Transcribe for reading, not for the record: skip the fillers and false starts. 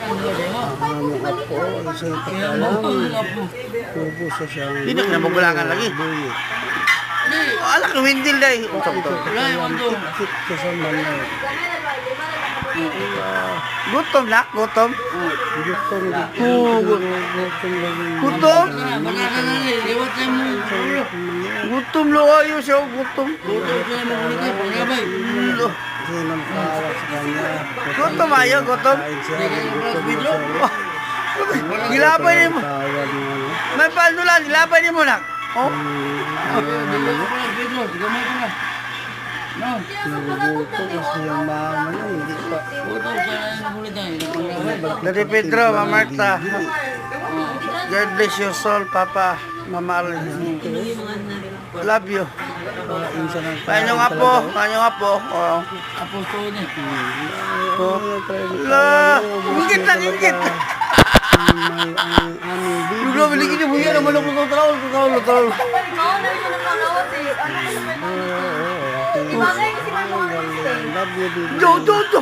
Ang apo, sa ipakalam. Kubo sa siyang... Hindi na kinabugulangan lagi. Alak, windil dahil. Kit ka sa manay. Gutom na, gutom. Gutom dito. Gutom? Gutom lo ayo siya, gutom. Sinang kawa sa kanya. Gutom ayo, gutom. Gilapay ni mo. Tawad mo ano. May pandulan, gilapay ni mo nak. Oh. Nagugutom kasi yung mama niya, hindi pa. Dari Pedro, Mama Marta. God bless your soul, Papa. Mama Arlene. Love you. Kanyang apo, kanyang apo. Oh. Apo ko niya. Oh. La, ingit lang, ingit. May ang aming bibi. Lugo, biligin niyo buya naman ako ng trawal, trawal. Love you, bibi. Jo.